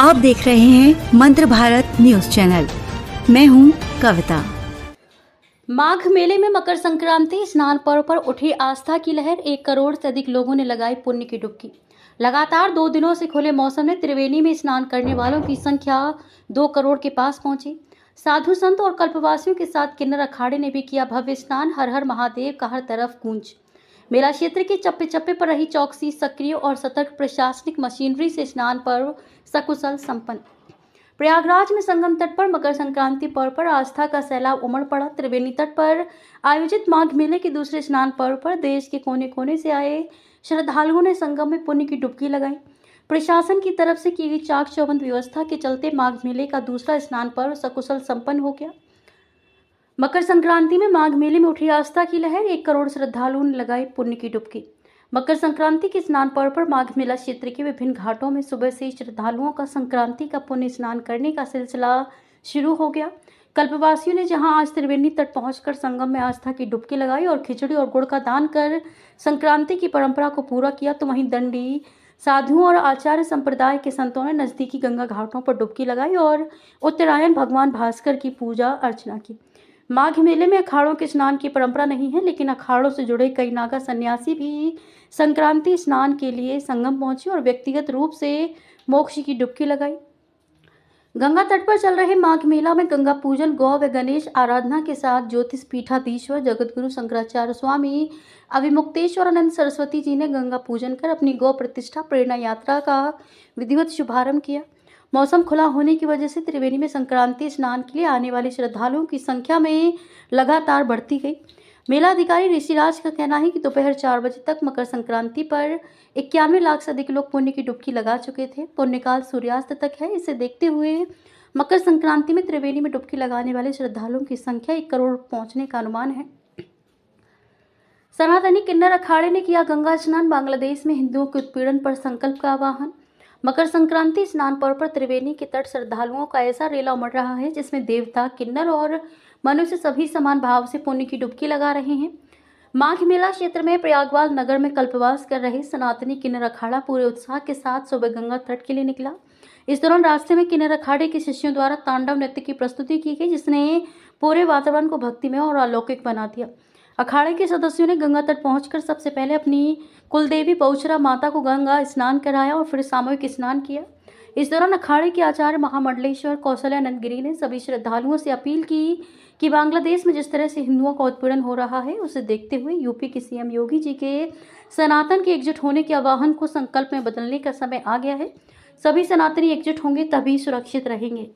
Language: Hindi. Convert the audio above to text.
आप देख रहे हैं मंत्र भारत न्यूज चैनल। मैं हूं कविता। माघ मेले में मकर संक्रांति स्नान पर्व पर उठी आस्था की लहर। 1 करोड़ से अधिक लोगों ने लगाई पुण्य की डुबकी। लगातार 2 दिनों से खुले मौसम में त्रिवेणी में स्नान करने वालों की संख्या 2 करोड़ के पास पहुंची। साधु संत और कल्पवासियों के साथ किन्नर अखाड़े ने भी किया भव्य स्नान। हर हर महादेव का हर तरफ गूंज। मेला क्षेत्र के चप्पे चप्पे पर रही चौकसी, सक्रिय और सतर्क प्रशासनिक मशीनरी से स्नान पर्व सकुशल संपन्न। प्रयागराज में संगम तट पर मकर संक्रांति पर्व पर आस्था का सैलाब उमड़ पड़ा। त्रिवेणी तट पर आयोजित माघ मेले के दूसरे स्नान पर्व पर देश के कोने कोने से आए श्रद्धालुओं ने संगम में पुण्य की डुबकी लगाई। प्रशासन की तरफ से की गई चाक चौबंद व्यवस्था के चलते माघ मेले का दूसरा स्नान पर्व सकुशल संपन्न हो गया। मकर संक्रांति में माघ मेले में उठी आस्था की लहर। 1 करोड़ श्रद्धालुओं ने लगाई पुण्य की डुबकी। मकर संक्रांति के स्नान पर्व पर माघ मेला क्षेत्र के विभिन्न घाटों में सुबह से श्रद्धालुओं का संक्रांति का पुण्य स्नान करने का सिलसिला शुरू हो गया। कल्पवासियों ने जहां आज त्रिवेणी तट पहुंचकर संगम में आस्था की डुबकी लगाई और खिचड़ी और गुड़ का दान कर संक्रांति की परंपरा को पूरा किया, तो वहीं दंडी साधुओं और आचार्य संप्रदाय के संतों ने नजदीकी गंगा घाटों पर डुबकी लगाई और उत्तरायण भगवान भास्कर की पूजा अर्चना की। माघ मेले में अखाड़ों के स्नान की परंपरा नहीं है, लेकिन अखाड़ों से जुड़े कई नागा सन्यासी भी संक्रांति स्नान के लिए संगम पहुंचे और व्यक्तिगत रूप से मोक्ष की डुबकी लगाई। गंगा तट पर चल रहे माघ मेला में गंगा पूजन, गौ व गणेश आराधना के साथ ज्योतिष पीठाधीश्वर जगतगुरु शंकराचार्य स्वामी अविमुक्तेश्वरानंद सरस्वती जी ने गंगा पूजन कर अपनी गौ प्रतिष्ठा प्रेरणा यात्रा का विधिवत शुभारंभ किया। मौसम खुला होने की वजह से त्रिवेणी में संक्रांति स्नान के लिए आने वाले श्रद्धालुओं की संख्या में लगातार बढ़ती गई। मेला अधिकारी ऋषिराज का कहना है कि दोपहर 4 बजे तक मकर संक्रांति पर 91 लाख से अधिक लोग पुण्य की डुबकी लगा चुके थे। पुण्यकाल सूर्यास्त तक है। इसे देखते हुए मकर संक्रांति में त्रिवेणी में डुबकी लगाने वाले श्रद्धालुओं की संख्या 1 करोड़ पहुंचने का अनुमान है। सनातनी किन्नर अखाड़े ने किया गंगा स्नान। बांग्लादेश में हिंदुओं के उत्पीड़न पर संकल्प का आह्वान। मकर संक्रांति स्नान पर्व पर त्रिवेणी के तट श्रद्धालुओं का ऐसा रेला उमड़ रहा है जिसमें देवता, किन्नर और मनुष्य सभी समान भाव से पुण्य की डुबकी लगा रहे हैं। माघ मेला क्षेत्र में प्रयागवाल नगर में कल्पवास कर रहे सनातनी किन्नर अखाड़ा पूरे उत्साह के साथ सुबह गंगा तट के लिए निकला। इस दौरान रास्ते में किन्नर अखाड़े के शिष्यों द्वारा तांडव नृत्य की प्रस्तुति की गई, जिसने पूरे वातावरण को भक्तिमय और अलौकिक बना दिया। अखाड़े के सदस्यों ने गंगा तट पहुंचकर सबसे पहले अपनी कुलदेवी बहुचरा माता को गंगा स्नान कराया और फिर सामूहिक स्नान किया। इस दौरान अखाड़े के आचार्य महामंडलेश्वर कौशल्यानंद गिरी ने सभी श्रद्धालुओं से अपील की कि बांग्लादेश में जिस तरह से हिंदुओं का उत्पीड़न हो रहा है, उसे देखते हुए यूपी के सीएम योगी जी के सनातन के एकजुट होने के आह्वान को संकल्प में बदलने का समय आ गया है। सभी सनातनी एकजुट होंगे तभी सुरक्षित रहेंगे।